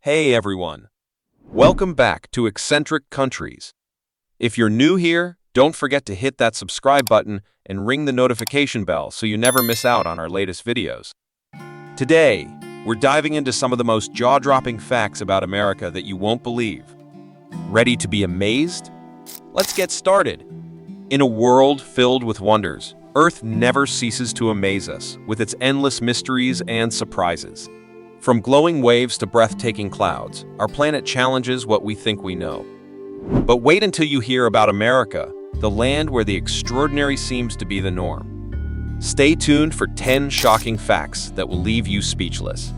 Hey everyone! Welcome back to Eccentric Countries. If you're new here, don't forget to hit that subscribe button and ring the notification bell so you never miss out on our latest videos. Today, we're diving into some of the most jaw-dropping facts about America that you won't believe. Ready to be amazed? Let's get started. In a world filled with wonders, Earth never ceases to amaze us with its endless mysteries and surprises. From glowing waves to breathtaking clouds, our planet challenges what we think we know. But wait until you hear about America, the land where the extraordinary seems to be the norm. Stay tuned for 10 shocking facts that will leave you speechless.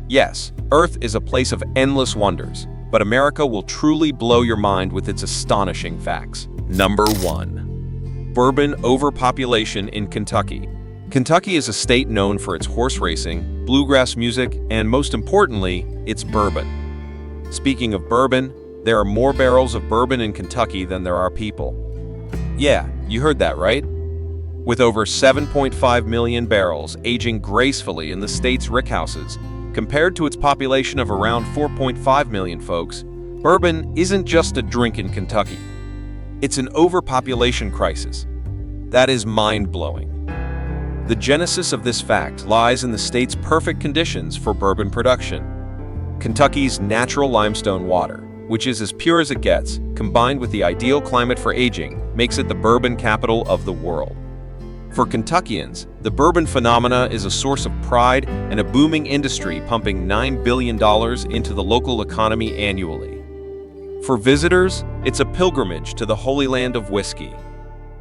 Yes, Earth is a place of endless wonders, but America will truly blow your mind with its astonishing facts. Number 1. Bourbon overpopulation in Kentucky. Kentucky is a state known for its horse racing, bluegrass music, and most importantly, its bourbon. Speaking of bourbon, there are more barrels of bourbon in Kentucky than there are people. Yeah, you heard that right. With over 7.5 million barrels aging gracefully in the state's rickhouses, compared to its population of around 4.5 million folks, bourbon isn't just a drink in Kentucky. It's an overpopulation crisis. That is mind-blowing. The genesis of this fact lies in the state's perfect conditions for bourbon production. Kentucky's natural limestone water, which is as pure as it gets, combined with the ideal climate for aging, makes it the bourbon capital of the world. For Kentuckians, the bourbon phenomena is a source of pride and a booming industry pumping $9 billion into the local economy annually. For visitors, it's a pilgrimage to the holy land of whiskey.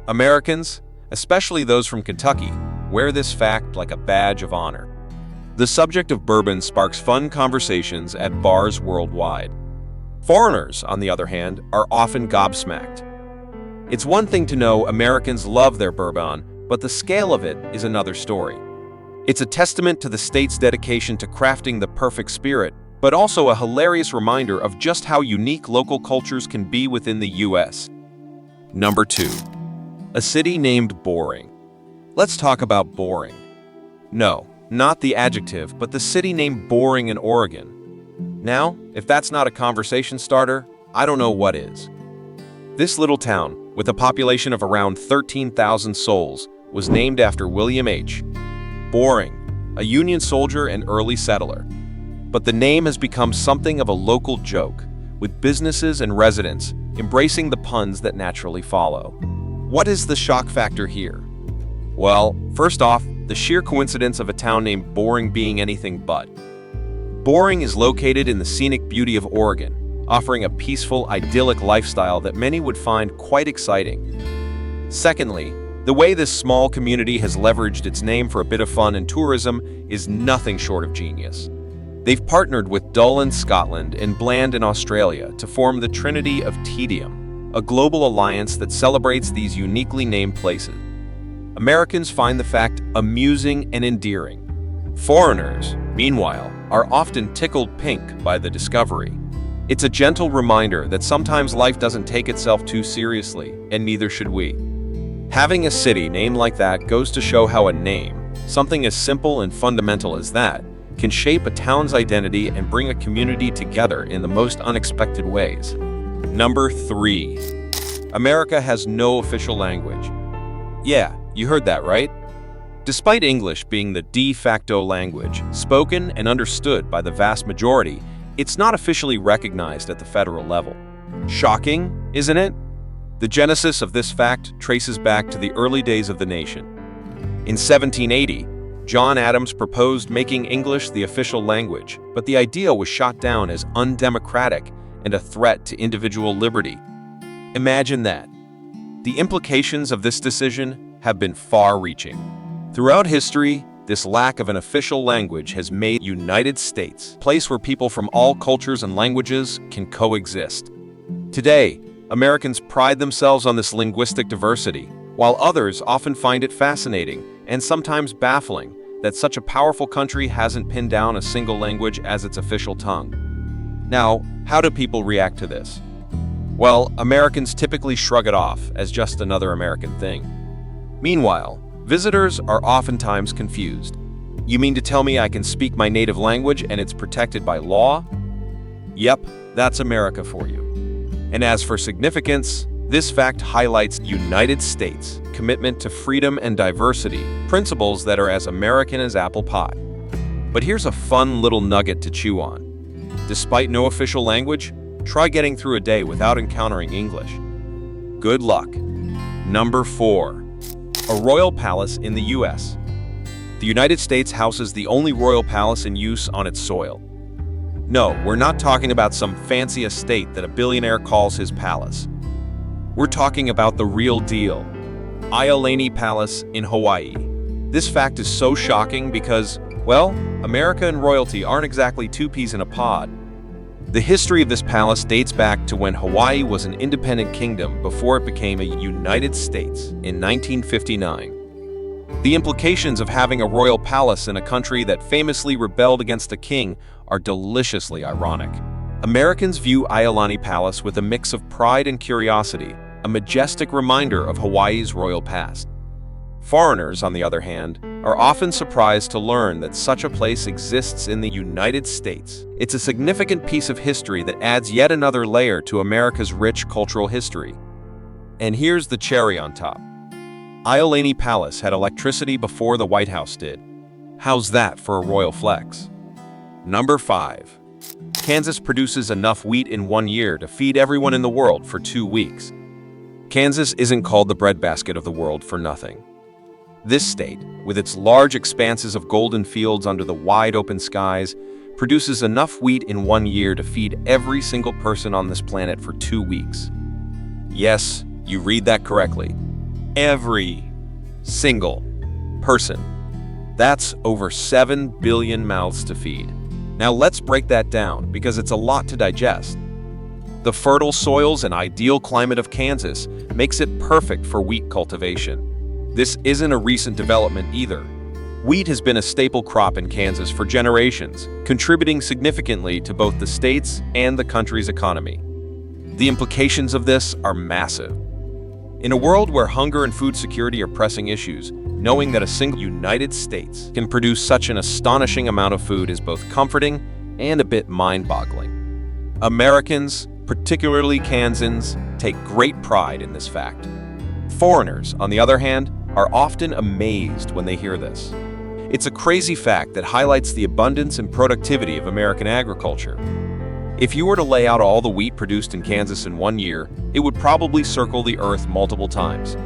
Americans, especially those from Kentucky, wear this fact like a badge of honor. The subject of bourbon sparks fun conversations at bars worldwide. Foreigners, on the other hand, are often gobsmacked. It's one thing to know Americans love their bourbon, but the scale of it is another story. It's a testament to the state's dedication to crafting the perfect spirit, but also a hilarious reminder of just how unique local cultures can be within the U.S. Number 2. A city named Boring. Let's talk about Boring. No, not the adjective, but the city named Boring in Oregon. Now, if that's not a conversation starter, I don't know what is. This little town, with a population of around 13,000 souls, was named after William H. Boring, a Union soldier and early settler. But the name has become something of a local joke, with businesses and residents embracing the puns that naturally follow. What is the shock factor here? Well, first off, the sheer coincidence of a town named Boring being anything but. Boring is located in the scenic beauty of Oregon, offering a peaceful, idyllic lifestyle that many would find quite exciting. Secondly, the way this small community has leveraged its name for a bit of fun and tourism is nothing short of genius. They've partnered with Dull in Scotland and Bland in Australia to form the Trinity of Tedium, a global alliance that celebrates these uniquely named places. Americans find the fact amusing and endearing. Foreigners, meanwhile, are often tickled pink by the discovery. It's a gentle reminder that sometimes life doesn't take itself too seriously, and neither should we. Having a city named like that goes to show how a name, something as simple and fundamental as that, can shape a town's identity and bring a community together in the most unexpected ways. Number 3. America has no official language. Yeah, you heard that right. Despite English being the de facto language, spoken and understood by the vast majority, it's not officially recognized at the federal level. Shocking, isn't it? The genesis of this fact traces back to the early days of the nation. In 1780, John Adams proposed making English the official language, but the idea was shot down as undemocratic and a threat to individual liberty. Imagine that. The implications of this decision have been far-reaching. Throughout history, this lack of an official language has made the United States a place where people from all cultures and languages can coexist. Today, Americans pride themselves on this linguistic diversity, while others often find it fascinating and sometimes baffling that such a powerful country hasn't pinned down a single language as its official tongue. Now, how do people react to this? Well, Americans typically shrug it off as just another American thing. Meanwhile, visitors are oftentimes confused. You mean to tell me I can speak my native language and it's protected by law? Yep, that's America for you. And as for significance, this fact highlights United States' commitment to freedom and diversity, principles that are as American as apple pie. But here's a fun little nugget to chew on. Despite no official language, try getting through a day without encountering English. Good luck. Number 4. A royal palace in the U.S. The United States houses the only royal palace in use on its soil. No, we're not talking about some fancy estate that a billionaire calls his palace. We're talking about the real deal, Iolani Palace in Hawaii. This fact is so shocking because, well, America and royalty aren't exactly two peas in a pod. The history of this palace dates back to when Hawaii was an independent kingdom before it became a United States in 1959. The implications of having a royal palace in a country that famously rebelled against a king are deliciously ironic. Americans view Iolani Palace with a mix of pride and curiosity, a majestic reminder of Hawaii's royal past. Foreigners, on the other hand, are often surprised to learn that such a place exists in the United States. It's a significant piece of history that adds yet another layer to America's rich cultural history. And here's the cherry on top. Iolani Palace had electricity before the White House did. How's that for a royal flex? Number 5. Kansas produces enough wheat in 1 year to feed everyone in the world for 2 weeks. Kansas isn't called the breadbasket of the world for nothing. This state, with its large expanses of golden fields under the wide open skies, produces enough wheat in 1 year to feed every single person on this planet for 2 weeks. Yes, you read that correctly. Every single person. That's over 7 billion mouths to feed. Now let's break that down because it's a lot to digest. The fertile soils and ideal climate of Kansas makes it perfect for wheat cultivation. This isn't a recent development either. Wheat has been a staple crop in Kansas for generations, contributing significantly to both the state's and the country's economy. The implications of this are massive. In a world where hunger and food security are pressing issues, knowing that a single United States can produce such an astonishing amount of food is both comforting and a bit mind-boggling. Americans, particularly Kansans, take great pride in this fact. Foreigners, on the other hand, are often amazed when they hear this. It's a crazy fact that highlights the abundance and productivity of American agriculture. If you were to lay out all the wheat produced in Kansas in 1 year, it would probably circle the earth multiple times.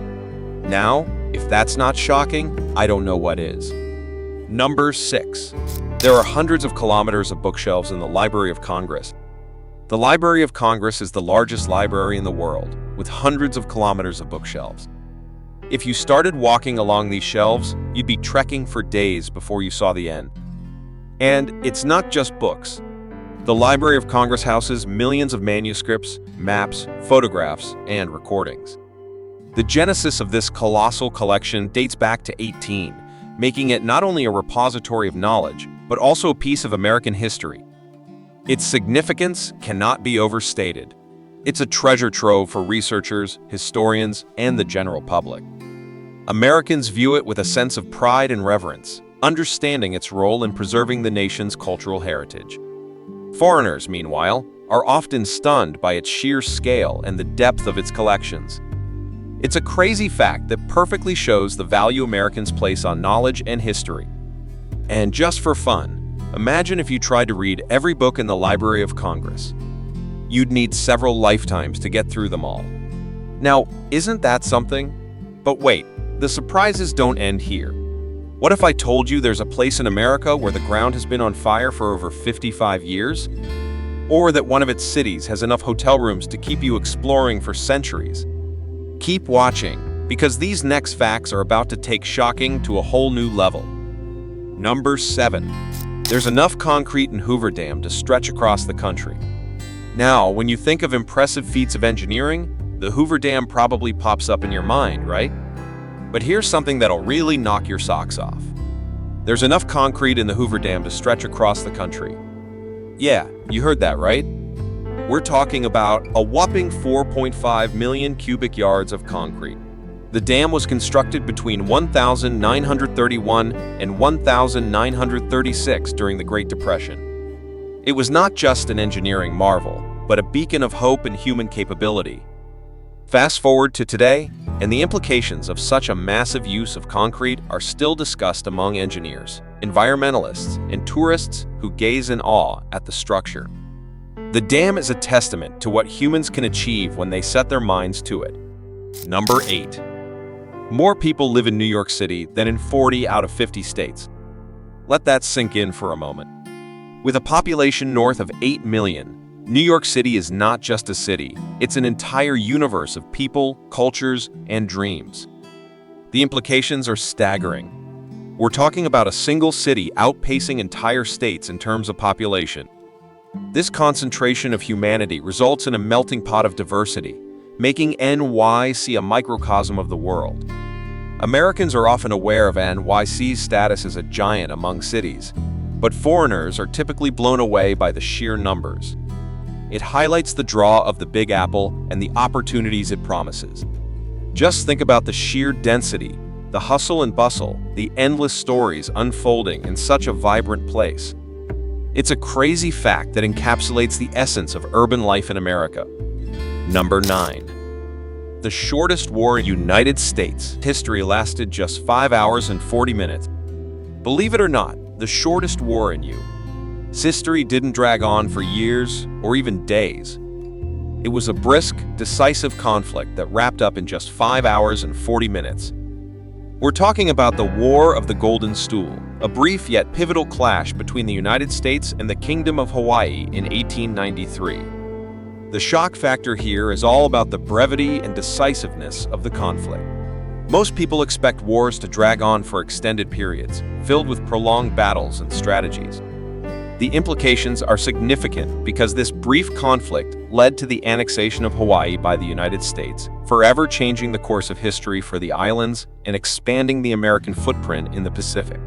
Now, if that's not shocking, I don't know what is. Number 6. There are hundreds of kilometers of bookshelves in the Library of Congress. The Library of Congress is the largest library in the world, with hundreds of kilometers of bookshelves. If you started walking along these shelves, you'd be trekking for days before you saw the end. And it's not just books. The Library of Congress houses millions of manuscripts, maps, photographs, and recordings. The genesis of this colossal collection dates back to 18, making it not only a repository of knowledge, but also a piece of American history. Its significance cannot be overstated. It's a treasure trove for researchers, historians, and the general public. Americans view it with a sense of pride and reverence, understanding its role in preserving the nation's cultural heritage. Foreigners, meanwhile, are often stunned by its sheer scale and the depth of its collections. It's a crazy fact that perfectly shows the value Americans place on knowledge and history. And just for fun, imagine if you tried to read every book in the Library of Congress. You'd need several lifetimes to get through them all. Now, isn't that something? But wait, the surprises don't end here. What if I told you there's a place in America where the ground has been on fire for over 55 years? Or that one of its cities has enough hotel rooms to keep you exploring for centuries? Keep watching, because these next facts are about to take shocking to a whole new level. Number 7. There's enough concrete in Hoover Dam to stretch across the country. Now, when you think of impressive feats of engineering, the Hoover Dam probably pops up in your mind, right? But here's something that'll really knock your socks off. There's enough concrete in the Hoover Dam to stretch across the country. Yeah, you heard that right. We're talking about a whopping 4.5 million cubic yards of concrete. The dam was constructed between 1931 and 1936 during the Great Depression. It was not just an engineering marvel, but a beacon of hope and human capability. Fast forward to today, and the implications of such a massive use of concrete are still discussed among engineers, environmentalists, and tourists who gaze in awe at the structure. The dam is a testament to what humans can achieve when they set their minds to it. Number 8. More people live in New York City than in 40 out of 50 states. Let that sink in for a moment. With a population north of 8 million, New York City is not just a city, it's an entire universe of people, cultures, and dreams. The implications are staggering. We're talking about a single city outpacing entire states in terms of population. This concentration of humanity results in a melting pot of diversity, making NYC a microcosm of the world. Americans are often aware of NYC's status as a giant among cities, but foreigners are typically blown away by the sheer numbers. It highlights the draw of the Big Apple and the opportunities it promises. Just think about the sheer density, the hustle and bustle, the endless stories unfolding in such a vibrant place. It's a crazy fact that encapsulates the essence of urban life in America. Number 9. The shortest war in United States history lasted just 5 hours and 40 minutes. Believe it or not, the shortest war in U.S. history didn't drag on for years or even days. It was a brisk, decisive conflict that wrapped up in just 5 hours and 40 minutes. We're talking about the War of the Golden Stool, a brief yet pivotal clash between the United States and the Kingdom of Hawaii in 1893. The shock factor here is all about the brevity and decisiveness of the conflict. Most people expect wars to drag on for extended periods, filled with prolonged battles and strategies. The implications are significant because this brief conflict led to the annexation of Hawaii by the United States, forever changing the course of history for the islands and expanding the American footprint in the Pacific.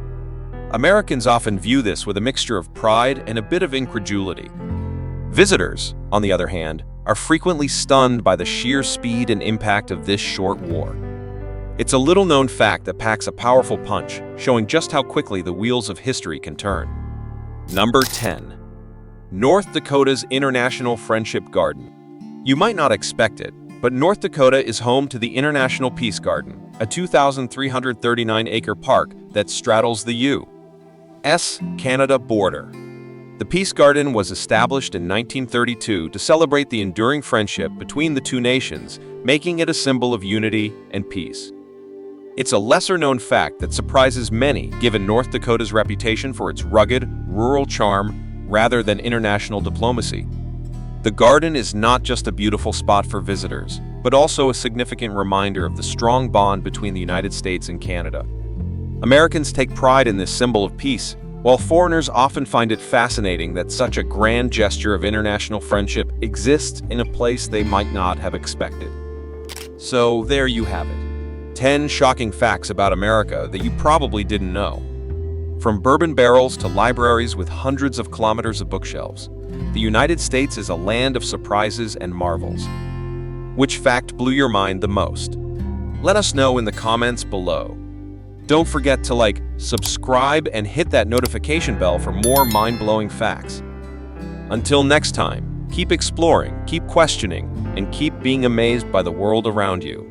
Americans often view this with a mixture of pride and a bit of incredulity. Visitors, on the other hand, are frequently stunned by the sheer speed and impact of this short war. It's a little-known fact that packs a powerful punch, showing just how quickly the wheels of history can turn. Number 10. North Dakota's International Friendship Garden. You might not expect it, but North Dakota is home to the International Peace Garden, a 2,339-acre park that straddles the U.S. Canada border. The Peace Garden was established in 1932 to celebrate the enduring friendship between the two nations, making it a symbol of unity and peace. It's a lesser-known fact that surprises many, given North Dakota's reputation for its rugged, rural charm rather than international diplomacy. The garden is not just a beautiful spot for visitors, but also a significant reminder of the strong bond between the United States and Canada. Americans take pride in this symbol of peace, while foreigners often find it fascinating that such a grand gesture of international friendship exists in a place they might not have expected. So there you have it. 10 shocking facts about America that you probably didn't know. From bourbon barrels to libraries with hundreds of kilometers of bookshelves, the United States is a land of surprises and marvels. Which fact blew your mind the most? Let us know in the comments below. Don't forget to like, subscribe, and hit that notification bell for more mind-blowing facts. Until next time, keep exploring, keep questioning, and keep being amazed by the world around you.